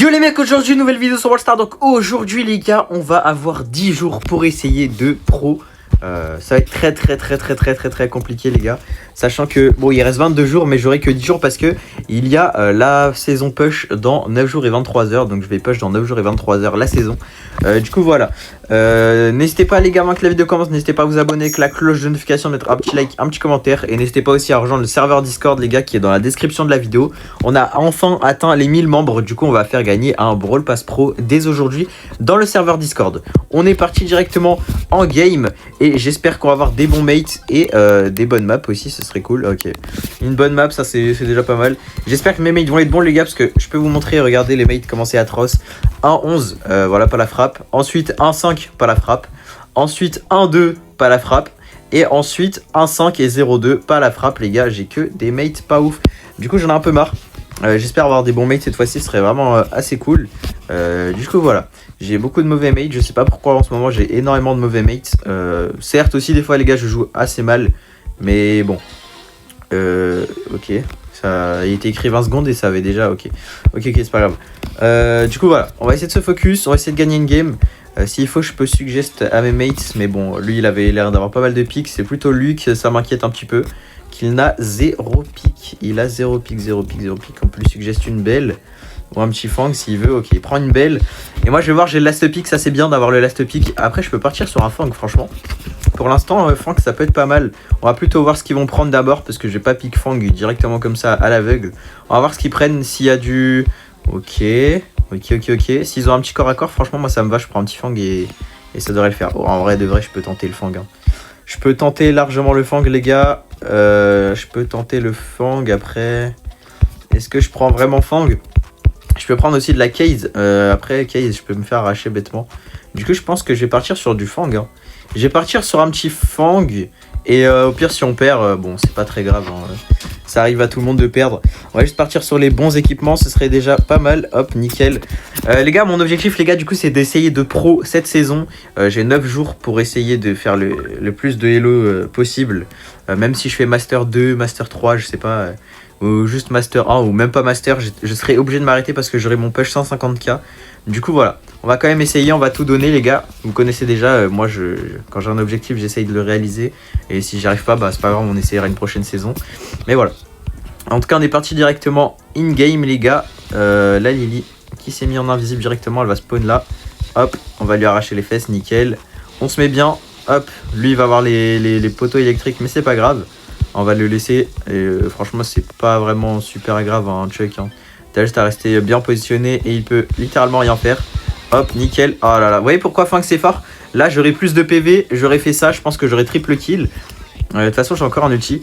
Yo les mecs, aujourd'hui nouvelle vidéo sur Wallstar. Donc aujourd'hui les gars, on va avoir 10 jours pour essayer de pro. Ça va être très compliqué les gars. Sachant que bon, il reste 22 jours mais j'aurai que 10 jours parce que il y a la saison push dans 9 jours et 23 heures. Donc je vais push dans 9 jours et 23 heures la saison. Du coup voilà. N'hésitez pas les gars, avant que la vidéo commence, n'hésitez pas à vous abonner avec la cloche de notification, mettre un petit like, un petit commentaire. Et n'hésitez pas aussi à rejoindre le serveur Discord les gars qui est dans la description de la vidéo. On a enfin atteint les 1000 membres. Du coup on va faire gagner un Brawl Pass Pro dès aujourd'hui dans le serveur Discord. On est parti directement en game. Et j'espère qu'on va avoir des bons mates et des bonnes maps aussi, ce serait cool. Ok, une bonne map, ça c'est déjà pas mal. J'espère que mes mates vont être bons les gars, parce que je peux vous montrer, regardez les mates comment c'est atroce. 1-11, voilà, pas la frappe. Ensuite 1-5, pas la frappe. Ensuite 1-2, pas la frappe. Et ensuite 1-5 et 0-2, pas la frappe les gars. J'ai que des mates pas ouf. Du coup j'en ai un peu marre. J'espère avoir des bons mates cette fois-ci, ce serait vraiment assez cool. Du coup voilà, j'ai beaucoup de mauvais mates, je sais pas pourquoi en ce moment j'ai énormément de mauvais mates. Certes aussi des fois les gars je joue assez mal, mais bon. Ok, ça a été écrit 20 secondes et ça avait déjà, ok c'est pas grave. Du coup voilà, on va essayer de se focus, on va essayer de gagner une game. S'il faut je peux suggester à mes mates, mais bon lui il avait l'air d'avoir pas mal de pics, c'est plutôt lui que ça m'inquiète un petit peu. Qu'il n'a 0 pic, il a 0 pic. On peut lui suggester une belle ou un petit fang s'il veut. Ok, il prend une belle. Et moi je vais voir, j'ai le last pick, ça c'est bien d'avoir le last pick. Après je peux partir sur un fang franchement. Pour l'instant fang ça peut être pas mal. On va plutôt voir ce qu'ils vont prendre d'abord parce que je vais pas pick fang directement comme ça à l'aveugle. On va voir ce qu'ils prennent, s'il y a du... Ok. S'ils ont un petit corps à corps, franchement moi ça me va, je prends un petit fang et ça devrait le faire. Oh, en vrai de vrai je peux tenter le fang hein. Je peux tenter largement le fang les gars. Je peux tenter le fang après. Est-ce que je prends vraiment fang? Je peux prendre aussi de la case. Après case je peux me faire arracher bêtement. Du coup je pense que je vais partir sur du fang hein. Je vais partir sur un petit fang. Et au pire si on perd, bon c'est pas très grave hein. Ça arrive à tout le monde de perdre. On va juste partir sur les bons équipements, ce serait déjà pas mal. Hop, nickel. Les gars, mon objectif, les gars, du coup, c'est d'essayer de pro cette saison. J'ai 9 jours pour essayer de faire le plus de hello possible. Même si je fais Master 2, Master 3, je sais pas. Ou juste Master 1, ou même pas Master, je serai obligé de m'arrêter parce que j'aurai mon push 150k. Du coup, voilà. On va quand même essayer, on va tout donner, les gars. Vous connaissez déjà, moi, quand j'ai un objectif, j'essaye de le réaliser. Et si j'y arrive pas, bah c'est pas grave, on essaiera une prochaine saison. Mais voilà. En tout cas, on est parti directement in-game, les gars. La Lily qui s'est mis en invisible directement, elle va spawn là. Hop, on va lui arracher les fesses, nickel. On se met bien. Hop, lui, il va avoir les poteaux électriques, mais c'est pas grave. On va le laisser. Et franchement, c'est pas vraiment super grave, hein, Chuck. Hein. T'as juste à rester bien positionné et il peut littéralement rien faire. Hop, nickel. Oh là là. Vous voyez pourquoi Fang c'est fort? Là, j'aurais plus de PV. J'aurais fait ça. Je pense que j'aurais triple kill. De toute façon, j'ai encore un ulti.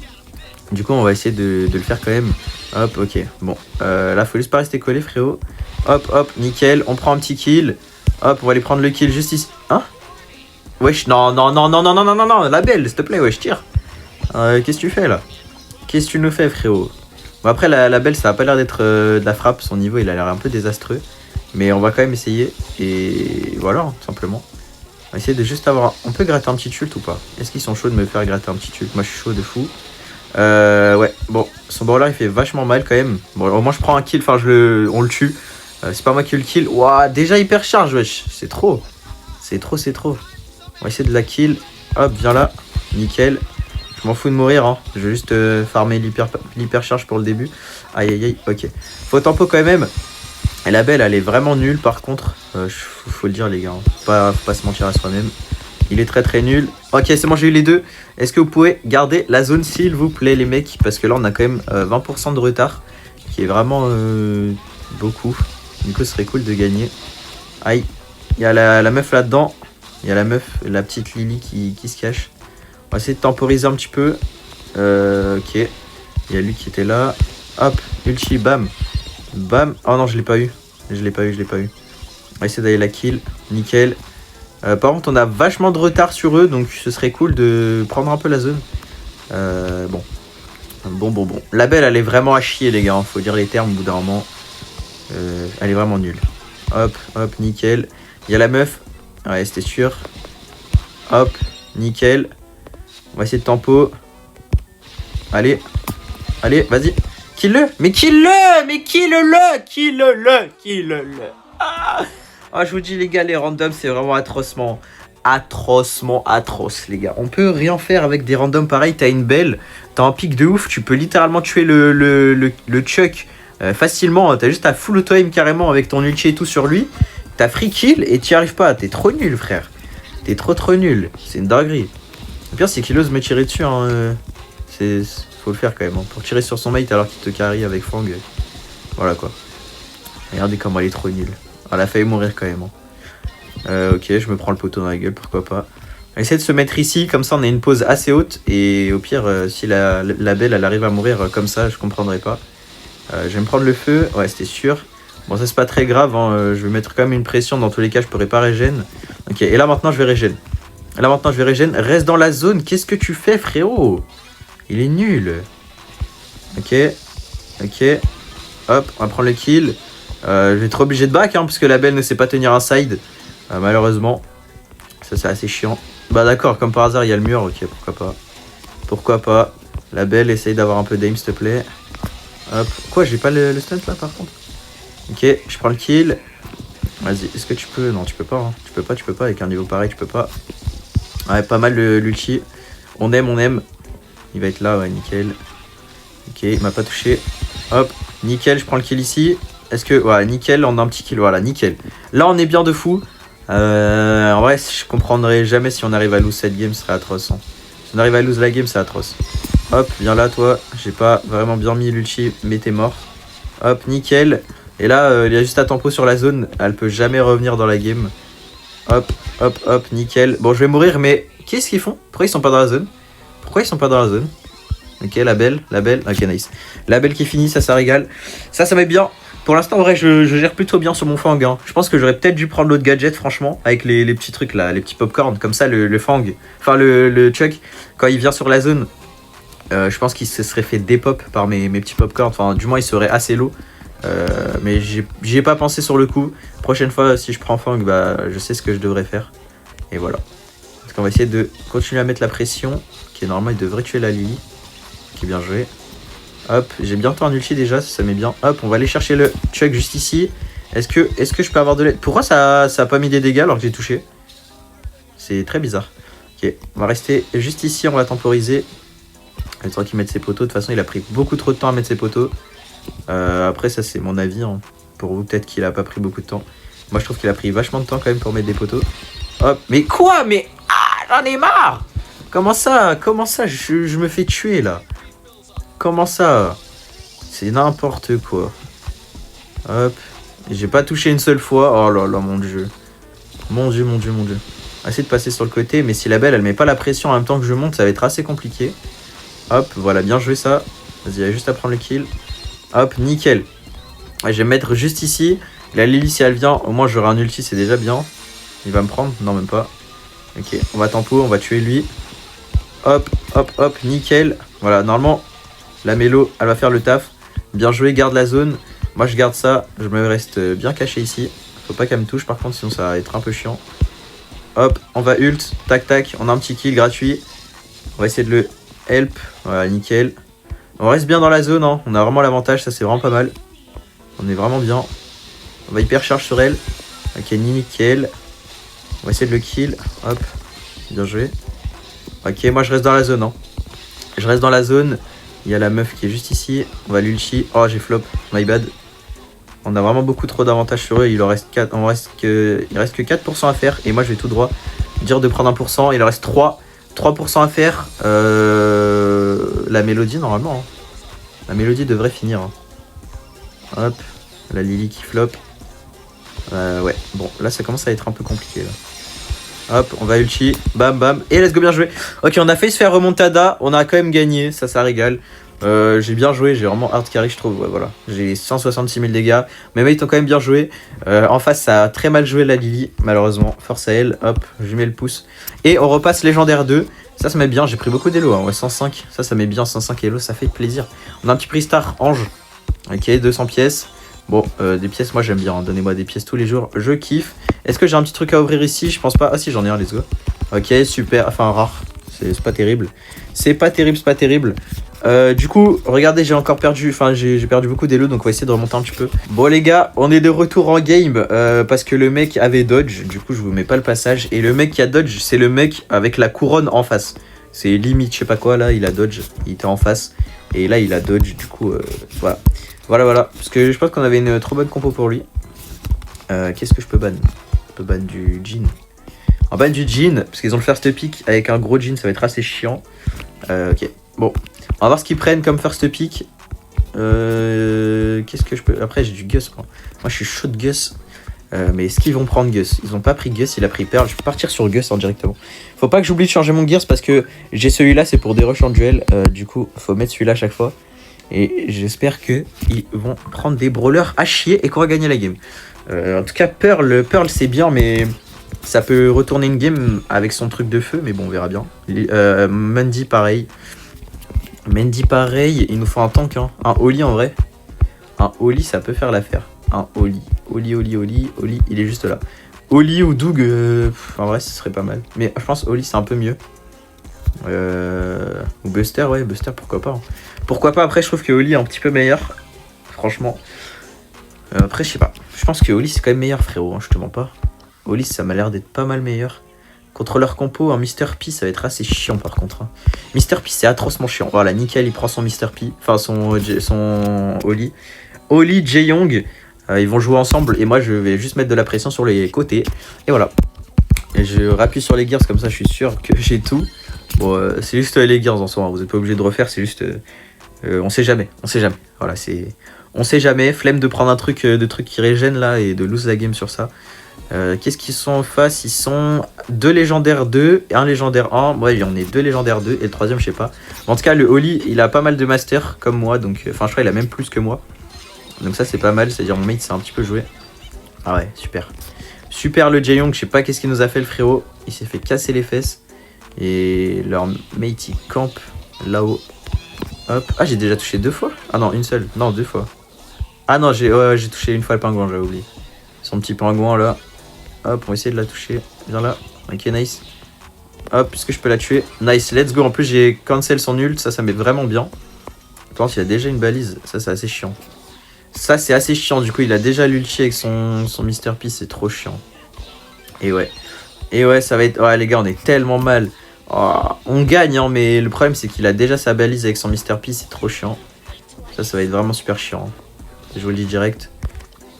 Du coup, on va essayer de le faire quand même. Hop, ok. Bon, là, faut juste pas rester collé, frérot. Hop, nickel. On prend un petit kill. Hop, on va aller prendre le kill juste ici. Hein? Wesh, non. La belle, s'il te plaît, wesh, tire. Qu'est-ce que tu fais là? Qu'est-ce que tu nous fais, frérot? Bon, après, la belle, ça a pas l'air d'être de la frappe. Son niveau, il a l'air un peu désastreux. Mais on va quand même essayer. Et voilà, tout simplement. On va essayer de juste avoir... On peut gratter un petit ult ou pas? Est-ce qu'ils sont chauds de me faire gratter un petit ult? Moi, je suis chaud de fou. Ouais, bon, son brawler il fait vachement mal quand même. Bon, au moins je prends un kill, enfin on le tue. C'est pas moi qui le kill. Ouah, déjà hyper charge, wesh. C'est trop. C'est trop. On va essayer de la kill. Hop, viens là. Nickel. Je m'en fous de mourir, hein. Je vais juste farmer l'hyper charge pour le début. Aïe, ok. Faut tempo quand même. Et la belle, elle est vraiment nulle par contre. Faut le dire, les gars. Hein. Faut pas se mentir à soi-même. Il est très nul. Ok, c'est bon, j'ai eu les deux. Est-ce que vous pouvez garder la zone, s'il vous plaît, les mecs? Parce que là, on a quand même 20% de retard. Qui est vraiment beaucoup. Du coup, ce serait cool de gagner. Aïe. Il y a la meuf là-dedans. Il y a la meuf, la petite Lily qui se cache. On va essayer de temporiser un petit peu. Ok. Il y a lui qui était là. Hop, ulti, bam. Bam. Oh non, je l'ai pas eu. Je l'ai pas eu. On va essayer d'aller la kill. Nickel. Par contre on a vachement de retard sur eux, donc ce serait cool de prendre un peu la zone. Bon. La belle elle est vraiment à chier les gars, hein. Faut dire les termes au bout d'un moment. Elle est vraiment nulle. Hop, nickel. Il y a la meuf. Ouais, c'était sûr. Hop, nickel. On va essayer de tempo. Allez, vas-y. Kill-le. Mais kill-le. Mais kill-le. Kill-le. Kill-le. Ah, je vous dis, les gars, les randoms, c'est vraiment atrocement atroce, les gars. On peut rien faire avec des randoms pareils. T'as une belle, t'as un pic de ouf. Tu peux littéralement tuer le Chuck facilement. T'as juste à full auto-aim carrément avec ton ulti et tout sur lui. T'as free kill et t'y arrives pas. T'es trop nul, frère. T'es trop nul. C'est une dinguerie. Le pire, c'est qu'il ose me tirer dessus. Hein. Faut le faire quand même. Hein. Pour tirer sur son mate alors qu'il te carry avec Fang. Voilà quoi. Regardez comment elle est trop nulle. Elle a failli mourir quand même. Hein. Ok, je me prends le poteau dans la gueule, pourquoi pas. On va essayer de se mettre ici, comme ça on a une pause assez haute. Et au pire, si la belle elle arrive à mourir comme ça, je comprendrai pas. Je vais me prendre le feu, ouais, c'était sûr. Bon, ça c'est pas très grave, hein. Je vais mettre quand même une pression. Dans tous les cas, je pourrais pas régène. Ok, et là maintenant je vais régène. Reste dans la zone, qu'est-ce que tu fais, frérot? Il est nul. Ok, hop, on va prendre le kill. Je vais être obligé de back, hein, parce que la belle ne sait pas tenir un side. Malheureusement. Ça c'est assez chiant. Bah d'accord, comme par hasard il y a le mur, ok, pourquoi pas. La belle, essaye d'avoir un peu d'aim s'il te plaît. Hop, quoi, j'ai pas le stunt là par contre. Ok, je prends le kill. Vas-y, est-ce que tu peux? Non, tu peux pas, hein. Tu peux pas, avec un niveau pareil, tu peux pas. Ouais, pas mal l'ulti. On aime. Il va être là, ouais, nickel. Ok, il m'a pas touché. Hop, nickel, je prends le kill ici. Est-ce que... Ouais, nickel, on a un petit kill, voilà, nickel. Là, on est bien de fou. En vrai, je comprendrais jamais si on arrive à lose cette game, ce serait atroce. Hein. Si on arrive à lose la game, c'est atroce. Hop, viens là, toi. J'ai pas vraiment bien mis l'ulti, mais t'es mort. Hop, nickel. Et là, il y a juste à tempo sur la zone. Elle peut jamais revenir dans la game. Hop, nickel. Bon, je vais mourir, mais qu'est-ce qu'ils font? Pourquoi ils sont pas dans la zone? Ok, la belle. Ok, nice. La belle qui finit, ça régale. Ça met bien. Pour l'instant, en vrai, je gère plutôt bien sur mon Fang. Hein. Je pense que j'aurais peut-être dû prendre l'autre gadget, franchement, avec les petits trucs là, les petits popcorn. Comme ça, le Fang, enfin le Chuck, quand il vient sur la zone, je pense qu'il se serait fait dépop par mes petits popcorn. Enfin, du moins, il serait assez low. Mais j'y ai pas pensé sur le coup. Prochaine fois, si je prends Fang, bah, je sais ce que je devrais faire. Et voilà. Parce qu'on va essayer de continuer à mettre la pression. Qui est normal, il devrait tuer la Lily. Qui est bien joué. Hop, j'ai bientôt un ulti déjà, ça met bien. Hop, on va aller chercher le Chuck juste ici. Est-ce que je peux avoir de l'aide? Pourquoi ça a pas mis des dégâts alors que j'ai touché? C'est très bizarre. Ok, on va rester juste ici, on va temporiser. Le temps qu'il mette ses poteaux. De toute façon, il a pris beaucoup trop de temps à mettre ses poteaux. Après, ça c'est mon avis. Hein. Pour vous, peut-être qu'il a pas pris beaucoup de temps. Moi, je trouve qu'il a pris vachement de temps quand même pour mettre des poteaux. Hop, mais quoi? Mais j'en ai marre! Comment ça je me fais tuer là? Comment ça? C'est n'importe quoi. Hop. J'ai pas touché une seule fois. Oh là là, mon dieu. Mon dieu. Essayer de passer sur le côté. Mais si la belle, elle met pas la pression en même temps que je monte, ça va être assez compliqué. Hop, voilà, bien joué ça. Vas-y, il y a juste à prendre le kill. Hop, nickel. Je vais me mettre juste ici. La Lily, si elle vient, au moins j'aurai un ulti, c'est déjà bien. Il va me prendre? Non, même pas. Ok, on va tempo, on va tuer lui. Hop, nickel. Voilà, normalement... La mélo, elle va faire le taf. Bien joué, garde la zone. Moi, je garde ça. Je me reste bien caché ici. Faut pas qu'elle me touche, par contre, sinon ça va être un peu chiant. Hop, on va ult. Tac. On a un petit kill gratuit. On va essayer de le help. Voilà, nickel. On reste bien dans la zone. Hein. On a vraiment l'avantage. Ça, c'est vraiment pas mal. On est vraiment bien. On va hyper charge sur elle. Ok, nickel. On va essayer de le kill. Hop. Bien joué. Ok, moi, je reste dans la zone. Hein. Je reste dans la zone. Il y a la meuf qui est juste ici. On va l'ulti. Oh, j'ai flop. My bad. On a vraiment beaucoup trop d'avantages sur eux. Il reste que 4% à faire. Et moi, je vais tout droit dire de prendre 1%. Il en reste 3% à faire. La mélodie, normalement. Hein. La mélodie devrait finir. Hein. Hop. La Lily qui flop. Ouais. Bon, là, ça commence à être un peu compliqué. Là. Hop, on va ulti, bam, et let's go, bien joué. Ok, on a failli se faire remontada, on a quand même gagné, ça régale. J'ai bien joué, j'ai vraiment hard carry, je trouve, ouais, voilà. J'ai 166 000 dégâts, mes mates ont quand même bien joué. En face, ça a très mal joué la Lily, malheureusement. Force à elle, hop, je lui mets le pouce. Et on repasse légendaire 2, ça met bien, j'ai pris beaucoup d'élo, hein, ouais, 105, ça met bien, 105 élo, ça fait plaisir. On a un petit prix star, ange, ok, 200 pièces. Bon, des pièces, moi j'aime bien, hein. Donnez-moi des pièces tous les jours, je kiffe. Est-ce que j'ai un petit truc à ouvrir ici? Je pense pas. Ah si, j'en ai un, let's go. Ok, super, enfin rare, c'est pas terrible. C'est pas terrible. Du coup, regardez, j'ai encore perdu, enfin j'ai perdu beaucoup d'élo, donc on va essayer de remonter un petit peu. Bon les gars, on est de retour en game parce que le mec avait dodge, du coup je vous mets pas le passage. Et le mec qui a dodge, c'est le mec avec la couronne en face. C'est limite, je sais pas quoi, là il a dodge, il était en face. Et là il a dodge, du coup voilà. Voilà, parce que je pense qu'on avait une trop bonne compo pour lui. Qu'est-ce que je peux ban? Je peux ban du Jhin. En ban du Jhin, parce qu'ils ont le first pick avec un gros Jhin, ça va être assez chiant. Ok, bon. On va voir ce qu'ils prennent comme first pick. Qu'est-ce que je peux... Après j'ai du Gus. Moi je suis chaud de Gus. Mais est-ce qu'ils vont prendre Gus? Ils ont pas pris Gus, il a pris Pearl. Je peux partir sur Gus directement. Faut pas que j'oublie de changer mon Gears parce que j'ai celui-là, c'est pour des rushs en duel. Du coup, faut mettre celui-là à chaque fois. Et j'espère qu'ils vont prendre des brawlers à chier et qu'on va gagner la game. En tout cas, Pearl c'est bien, mais ça peut retourner une game avec son truc de feu. Mais bon, on verra bien. Mandy, pareil. Mandy, pareil. Il nous faut un tank, hein. Un Oli en vrai. Un Oli, ça peut faire l'affaire. Un Oli. Oli, il est juste là. Oli ou Doug, en vrai, ce serait pas mal. Mais je pense Oli, c'est un peu mieux. Ou Buster, ouais, Buster, pourquoi pas. Hein. Pourquoi pas, après, je trouve que Oli est un petit peu meilleur. Franchement. Après, je sais pas. Je pense que Oli, c'est quand même meilleur, frérot. Hein, je te mens pas. Oli, ça m'a l'air d'être pas mal meilleur. Contre leur compo, un Mr. P, ça va être assez chiant par contre. Hein. Mr. P, c'est atrocement chiant. Voilà, nickel, il prend son Mr. P. Enfin, son Oli. Oli, Jae-Young, ils vont jouer ensemble. Et moi, je vais juste mettre de la pression sur les côtés. Et voilà. Et je rappuie sur les gears, comme ça, je suis sûr que j'ai tout. Bon, c'est juste les gears en soi. Hein. Vous n'êtes pas obligé de refaire, c'est juste... on sait jamais. Voilà, c'est... On sait jamais. Flemme de prendre un truc, qui régène là et de lose la game sur ça. Qu'est-ce qu'ils sont en face? Ils sont 2 légendaires 2 et 1 légendaire 1. Ouais, il y en a 2 légendaires 2 et le troisième, je sais pas. En tout cas, le Oli, il a pas mal de masters comme moi. Donc, enfin, je crois qu'il a même plus que moi. Donc, ça, c'est pas mal. C'est-à-dire, mon mate, c'est un petit peu joué. Ah ouais, super. Super le Jae-Young. Je sais pas qu'est-ce qu'il nous a fait, le frérot. Il s'est fait casser les fesses. Et leur mate, il campe là-haut. Hop. Ah, j'ai déjà touché 2 fois? Ah non, une seule. Non, 2 fois. Ah non, j'ai touché une fois le pingouin, j'avais oublié. Son petit pingouin là. Hop, on va essayer de la toucher. Viens là. Ok, nice. Hop, est-ce que je peux la tuer? Nice, let's go. En plus, j'ai cancel son ult. Ça met vraiment bien. Attends, il a déjà une balise. Ça, c'est assez chiant. Ça, c'est assez chiant. Du coup, il a déjà l'ulti avec son Mr. P. C'est trop chiant. Et ouais. Ça va être... Ouais, les gars, on est tellement mal. Oh, on gagne, hein, mais le problème, c'est qu'il a déjà sa balise avec son Mr. P. C'est trop chiant. Ça va être vraiment super chiant. Je vous le dis direct.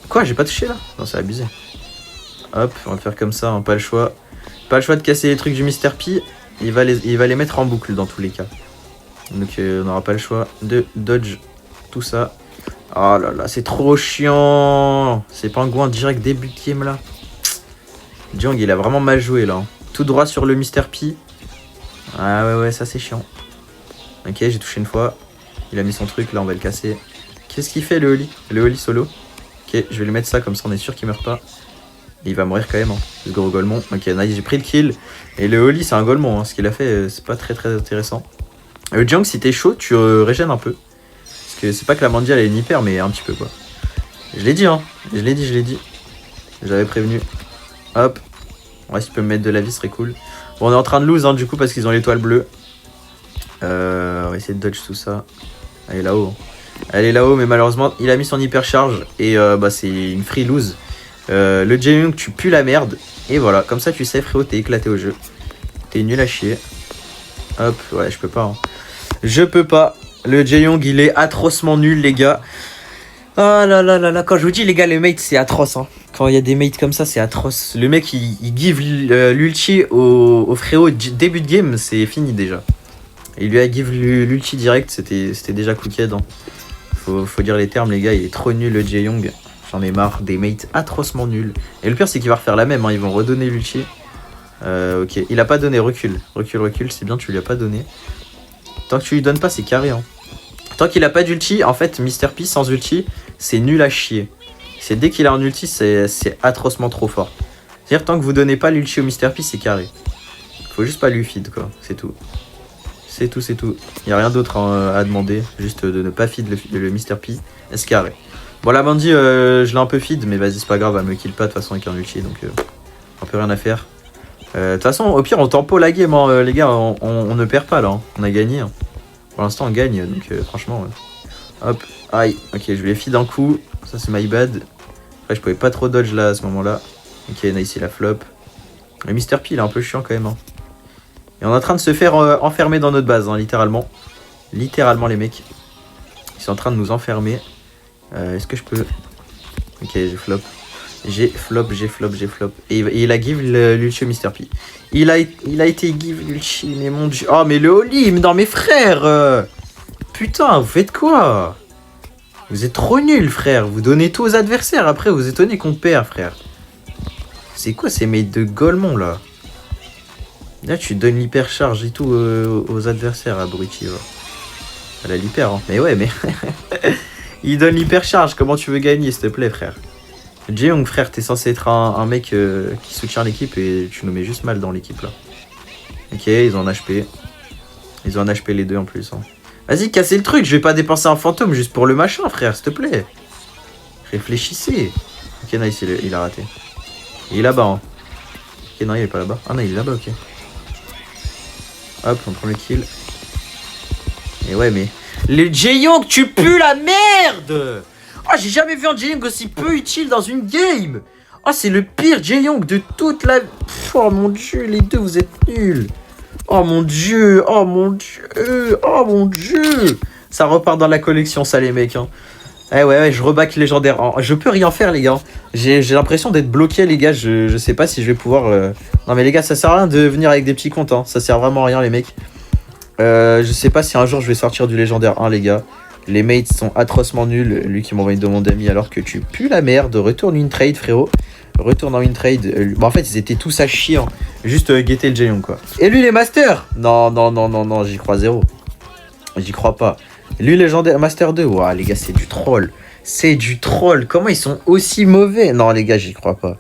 Quoi, j'ai pas touché là? Non, c'est abusé. Hop, on va faire comme ça, hein, pas le choix. Pas le choix de casser les trucs du Mr. P. Il va les mettre en boucle dans tous les cas. Donc on n'aura pas le choix de dodge tout ça. Oh là là, c'est trop chiant. C'est pingouin direct début de game là. Jung, il a vraiment mal joué là. Hein. Tout droit sur le Mr. P. Ah ouais, ça c'est chiant. Ok, j'ai touché une fois. Il a mis son truc, là on va le casser. Qu'est-ce qu'il fait le Oli? Le Oli solo. Ok, je vais lui mettre ça, comme ça on est sûr qu'il meurt pas. Et il va mourir quand même, hein. Ce gros golemon. Ok, nice, j'ai pris le kill. Et le Oli, c'est un golemon, hein. Ce qu'il a fait, c'est pas très intéressant. Jung, si t'es chaud, tu régènes un peu. Parce que c'est pas que la Mandy elle est une hyper, mais un petit peu quoi. Je l'ai dit, hein. Je l'ai dit. J'avais prévenu. Hop. Ouais, si tu peux me mettre de la vie, ce serait cool. Bon, on est en train de lose, hein, du coup, parce qu'ils ont l'étoile bleue. On va essayer de dodge tout ça. Elle est là-haut. Elle est là-haut, mais malheureusement, il a mis son hypercharge. Et c'est une free lose. Le Jae-Young, tu pues la merde. Et voilà, comme ça, tu sais, frérot, t'es éclaté au jeu. T'es nul à chier. Hop, ouais, je peux pas. Hein. Je peux pas. Le Jae-Young, il est atrocement nul, les gars. Oh là là là là. Quand je vous dis, les gars, les mates, c'est atroce. Hein. Quand il y a des mates comme ça, c'est atroce. Le mec, il give l'ulti au frérot début de game, c'est fini déjà. Il lui a give l'ulti direct, c'était déjà cooked. Hein. Faut dire les termes, les gars, il est trop nul le Jae-Young. J'en ai marre, des mates atrocement nuls. Et le pire, c'est qu'il va refaire la même, hein. Ils vont redonner l'ulti. Ok, il a pas donné, recule, c'est bien, tu lui as pas donné. Tant que tu lui donnes pas, c'est carré. Hein. Tant qu'il a pas d'ulti, en fait, Mr. P sans ulti, c'est nul à chier. C'est dès qu'il a un ulti, c'est atrocement trop fort. C'est-à-dire, tant que vous donnez pas l'ulti au Mr. P, c'est carré. Faut juste pas lui feed, quoi, c'est tout. C'est tout. Il n'y a rien d'autre à demander. Juste de ne pas feed le Mr. P. C'est carré. Bon, la Mandy, je l'ai un peu feed, mais vas-y, c'est pas grave, elle me kill pas de toute façon avec un ulti, donc un peu rien à faire. De toute façon, au pire, on tempo la game, hein, les gars, on ne perd pas là. Hein. On a gagné. Hein. Pour l'instant, on gagne, donc franchement... Hop, aïe, ok, je lui ai fait d'un coup. Ça, c'est my bad. Après, je pouvais pas trop dodge là, à ce moment-là. Ok, nice, il a flop. Le Mr. P, il est un peu chiant quand même. Hein. Et on est en train de se faire enfermer dans notre base, hein, littéralement. Littéralement, les mecs. Ils sont en train de nous enfermer. Est-ce que je peux... Ok, j'ai flop. J'ai flop. Et il a give l'ulti au Mr. P. Il a été give l'ulti, mais mon dieu. Oh, mais le holy, mais non, mes frères putain, vous faites quoi? Vous êtes trop nuls, frère. Vous donnez tout aux adversaires. Après, vous étonnez qu'on perd, frère. C'est quoi ces mates de Golemont, là? Là, tu donnes l'hypercharge et tout aux adversaires, abruti. Elle a l'hyper, hein. Mais ouais, mais... il donne l'hypercharge. Comment tu veux gagner, s'il te plaît, frère? Jaeyoung, frère, t'es censé être un mec qui soutient l'équipe et tu nous mets juste mal dans l'équipe, là. Ok, ils ont un HP. Ils ont un HP les deux, en plus, hein. Vas-y, cassez le truc, je vais pas dépenser un fantôme juste pour le machin, frère, s'il te plaît. Réfléchissez. Ok, nice, il a raté. Il est là-bas, hein. Ok, non, il est pas là-bas. Ah non, il est là-bas, ok. Hop, on prend le kill. Et ouais, mais... Le Jaeyoung, tu pues la merde. Oh, j'ai jamais vu un Jaeyoung aussi peu utile dans une game. Oh, c'est le pire Jaeyoung de toute la... Oh mon dieu, les deux, vous êtes nuls. Oh mon dieu, oh mon dieu, oh mon dieu. Ça repart dans la collection, ça, les mecs. Hein. Eh ouais, je reback légendaire. Je peux rien faire, les gars. J'ai l'impression d'être bloqué, les gars. Je sais pas si je vais pouvoir... Non, mais les gars, ça sert à rien de venir avec des petits comptes. Hein. Ça sert vraiment à rien, les mecs. Je sais pas si un jour je vais sortir du légendaire 1, les gars. Les mates sont atrocement nuls. Lui qui m'envoie une demande d'amis alors que tu pues la merde. Retourne une trade, frérot. Retourne en une trade. Bon, en fait, ils étaient tous à chier. Hein. Juste guetter le Jaeyoung, quoi. Et lui, les masters. Non, j'y crois zéro. J'y crois pas. Lui, légendaire Master 2. Ouah, les gars, c'est du troll. C'est du troll. Comment ils sont aussi mauvais? Non, les gars, j'y crois pas.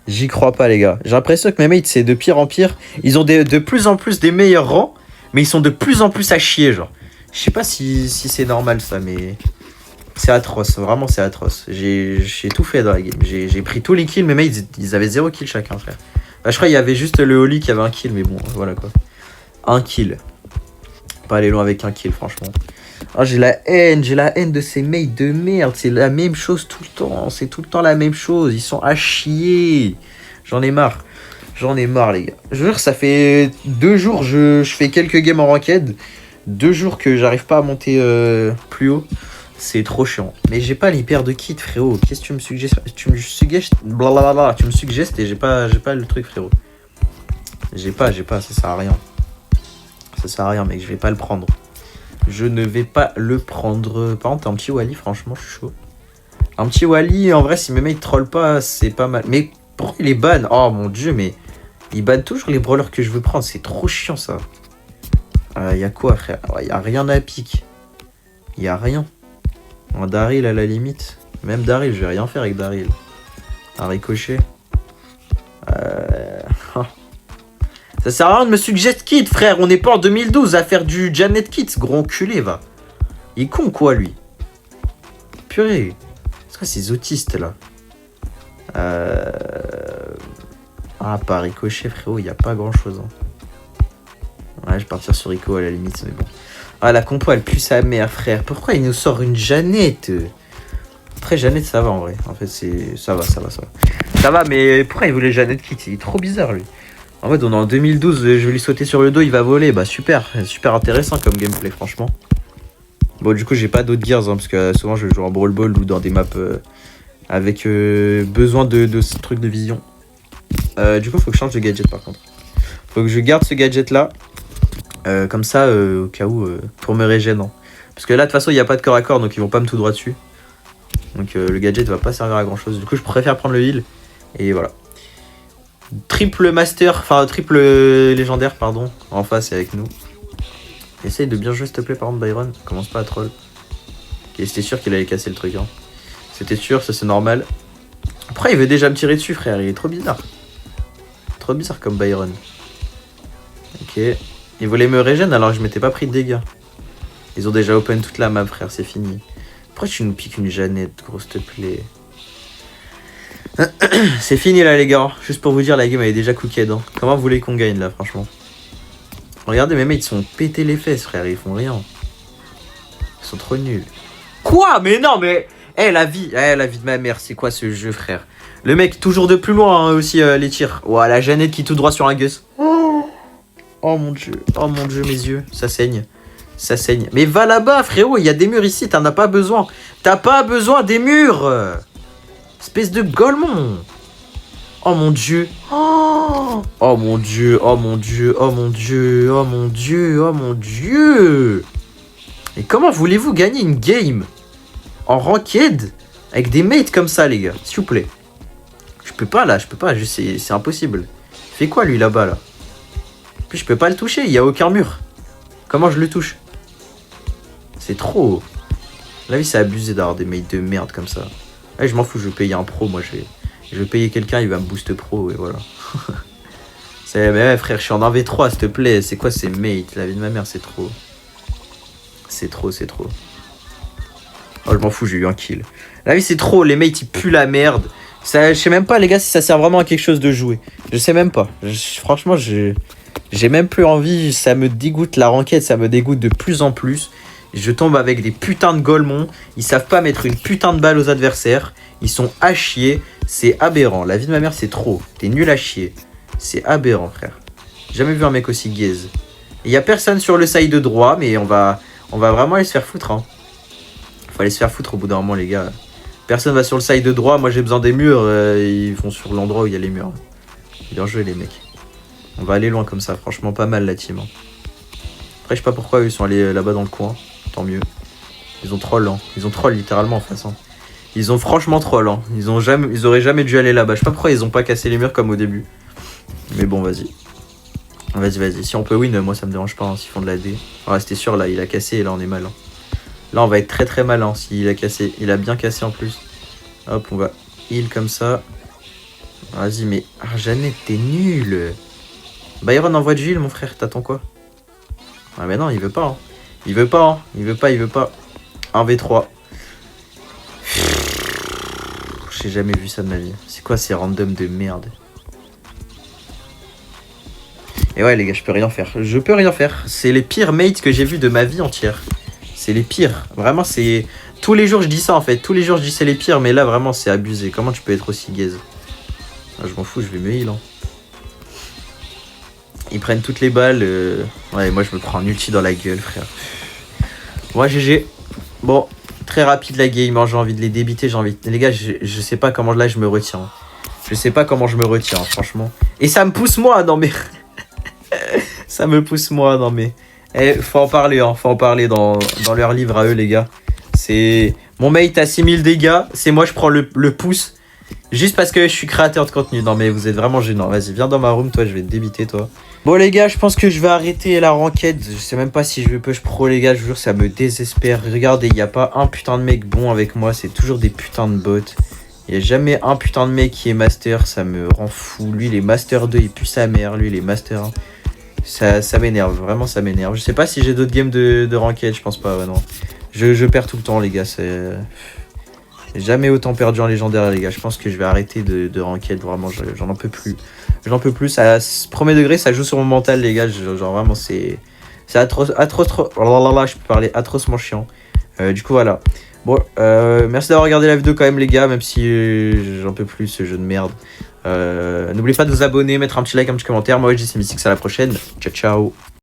J'y crois pas, les gars. J'ai l'impression que mes mates, c'est de pire en pire. Ils ont de plus en plus des meilleurs rangs. Mais ils sont de plus en plus à chier, genre. Je sais pas si c'est normal, ça, mais... C'est atroce, vraiment c'est atroce. J'ai tout fait dans la game. J'ai pris tous les kills, mais mates, ils avaient 0 kill chacun, frère. Bah, je crois qu'il y avait juste le Oli qui avait un kill, mais bon, voilà quoi. Un kill. Pas aller loin avec un kill, franchement. Oh, j'ai la haine de ces mates de merde. C'est la même chose tout le temps. C'est tout le temps la même chose. Ils sont à chier. J'en ai marre. J'en ai marre, les gars. Je jure, ça fait 2 jours, je fais quelques games en ranked. 2 jours que j'arrive pas à monter plus haut. C'est trop chiant. Mais j'ai pas l'hyper de kit, frérot. Qu'est-ce que tu me suggères? Tu me suggères... Blablabla. Tu me suggères et j'ai pas le truc, frérot. J'ai pas. Ça sert à rien. Ça sert à rien, mec. Je vais pas le prendre. Je ne vais pas le prendre. Par contre, un petit Wally, franchement, je suis chaud. Un petit Wally, en vrai, si mes mecs troll pas, c'est pas mal. Mais pourquoi il est ban? Oh mon dieu, mais... Il banne toujours les brawlers que je veux prendre. C'est trop chiant, ça. Y a quoi, frère? Y a rien à pique. Y a rien. Un Daryl à la limite. Même Daryl, je vais rien faire avec Daryl. Un ricochet. Ça sert à rien de me suggérer Kit, frère. On n'est pas en 2012 à faire du Janet Kit, gros enculé, va. Il est con, quoi, lui. Purée. C'est quoi ces autistes, là? Ah, pas ricochet, frérot, il n'y a pas grand-chose. Hein. Ouais, je vais partir sur Rico à la limite, mais bon. Ah, la compo, elle pue sa mère, frère. Pourquoi il nous sort une Jeannette? Après, Jeannette, ça va, en vrai. En fait, c'est... Ça va. Ça va, mais pourquoi il voulait Jeannette Kit? Il est trop bizarre, lui. En fait, on est en 2012, je vais lui sauter sur le dos, il va voler. Bah, super. Super intéressant comme gameplay, franchement. Bon, du coup, j'ai pas d'autres gears, hein, parce que souvent, je joue en Brawl Ball ou dans des maps avec besoin de ce truc de vision. Du coup, faut que je change de gadget, par contre. Faut que je garde ce gadget-là. Comme ça, au cas où, pour me régénérer. Parce que là, de toute façon, il n'y a pas de corps à corps, donc ils vont pas me tout droit dessus. Donc le gadget va pas servir à grand chose. Du coup, je préfère prendre le heal. Et voilà. Triple master, enfin triple légendaire, pardon, en face et avec nous. Essaye de bien jouer, s'il te plaît, par contre, Byron. Commence pas à troll. Ok, c'était sûr qu'il allait casser le truc. Hein. C'était sûr, ça c'est normal. Après, il veut déjà me tirer dessus, frère. Il est trop bizarre. Trop bizarre comme Byron. Ok. Il voulait me régénérer alors que je m'étais pas pris de dégâts. Ils ont déjà open toute la map, frère, c'est fini. Pourquoi tu nous piques une Jeannette, gros, s'il te plaît? C'est fini là, les gars. Juste pour vous dire, la game elle est déjà cooked. Hein. Comment vous voulez qu'on gagne là, franchement? Regardez, mes mates, ils sont pétés les fesses, frère, ils font rien. Ils sont trop nuls. Quoi? Mais non, mais... la vie de ma mère, c'est quoi ce jeu, frère? Le mec, toujours de plus loin, hein, aussi, les tirs. Ouah, la Jeannette qui tout droit sur un Gus. Oh mon dieu, mes yeux. Ça saigne. Ça saigne. Mais va là-bas, frérot, il y a des murs ici, t'en as pas besoin. T'as pas besoin des murs. Espèce de golemon. Oh mon dieu. Oh mon dieu, oh mon dieu, oh mon dieu, oh mon dieu, oh mon dieu. Et comment voulez-vous gagner une game en ranked avec des mates comme ça, les gars? S'il vous plaît. Je peux pas, là, je peux pas, c'est impossible. Il fait quoi, lui, là-bas, là? Puis je peux pas le toucher, il y a aucun mur. Comment je le touche? C'est trop. La vie, c'est abusé d'avoir des mates de merde comme ça. Allez, je m'en fous, je vais payer un pro, moi, je vais payer quelqu'un, il va me boost pro, et voilà. Mais ouais, frère, je suis en 1v3, s'il te plaît. C'est quoi ces mates? La vie de ma mère, c'est trop. C'est trop, c'est trop. Oh, je m'en fous, j'ai eu un kill. La vie, c'est trop. Les mates, ils puent la merde. Ça, je sais même pas, les gars, si ça sert vraiment à quelque chose de jouer. Je sais même pas. Franchement, j'ai même plus envie. Ça me dégoûte la ranked, ça me dégoûte de plus en plus. Je tombe avec des putains de golemons. Ils savent pas mettre une putain de balle aux adversaires. Ils sont à chier. C'est aberrant. La vie de ma mère, c'est trop. T'es nul à chier. C'est aberrant, frère. J'ai jamais vu un mec aussi gaze. Il y a personne sur le side de droit, mais on va vraiment aller se faire foutre. Hein. Faut aller se faire foutre au bout d'un moment, les gars. Personne va sur le side de droit. Moi, j'ai besoin des murs. Ils vont sur l'endroit où il y a les murs. Bien joué, les mecs. On va aller loin comme ça. Franchement, pas mal la team. Hein. Après, je sais pas pourquoi ils sont allés là-bas dans le coin. Tant mieux. Ils ont troll. Hein. Ils ont troll littéralement en face. Hein. Ils ont franchement troll. Hein. Ils auraient jamais dû aller là-bas. Je sais pas pourquoi ils ont pas cassé les murs comme au début. Mais bon, vas-y. Vas-y. Si on peut win, moi ça me dérange pas. Hein, s'ils font de la D. On va rester sûr, là, il a cassé et là, on est mal. Hein. Là, on va être très très mal. Hein, s'il a cassé. Il a bien cassé en plus. Hop, on va heal comme ça. Vas-y, mais Jeannette, t'es nul. Byron envoie du heal, mon frère. T'attends quoi? Ah, mais non, il veut pas. Hein. Il veut pas. Hein. Il veut pas. 1v3. J'ai jamais vu ça de ma vie. C'est quoi ces randoms de merde? Et ouais, les gars, je peux rien faire. C'est les pires mates que j'ai vus de ma vie entière. C'est les pires. Vraiment, c'est... Tous les jours, je dis ça, en fait. Tous les jours, je dis c'est les pires. Mais là, vraiment, c'est abusé. Comment tu peux être aussi gaze? Ah, je m'en fous, je vais me heal. Hein. Ils prennent toutes les balles. Ouais, moi, je me prends un ulti dans la gueule, frère. Moi, GG. Bon, très rapide la game. Hein. J'ai envie de les débiter. Les gars, je sais pas comment là, je me retiens. Je sais pas comment je me retiens, franchement. Et ça me pousse, moi, dans mes... Ça me pousse moi, non mais... faut en parler, hein. Faut en parler dans leur livre à eux, les gars. C'est... Mon mate a 6000 dégâts, c'est moi je prends le pouce. Juste parce que je suis créateur de contenu. Non mais vous êtes vraiment gênant. Vas-y, viens dans ma room, toi, je vais te débiter, toi. Bon les gars, je pense que je vais arrêter la ranked. Je sais même pas si je vais push pro, les gars. Je vous jure, ça me désespère. Regardez, il n'y a pas un putain de mec bon avec moi. C'est toujours des putains de bots. Il n'y a jamais un putain de mec qui est master. Ça me rend fou. Lui, il est master 2, il pue sa mère. Lui, il est master 1. Ça m'énerve, vraiment ça m'énerve. Je sais pas si j'ai d'autres games de ranked, je pense pas, ouais, non. Je perds tout le temps, les gars. J'ai jamais autant perdu en légendaire, les gars. Je pense que je vais arrêter de ranked, vraiment, j'en peux plus. J'en peux plus, ça, premier degré, ça joue sur mon mental, les gars. Genre vraiment, c'est atroce, oh là là, je peux parler atrocement chiant. Du coup, voilà. Bon, merci d'avoir regardé la vidéo quand même, les gars, même si j'en peux plus, ce jeu de merde. N'oubliez pas de vous abonner, mettre un petit like, un petit commentaire. Moi, je dis c'est Mystix, à la prochaine. Ciao, ciao.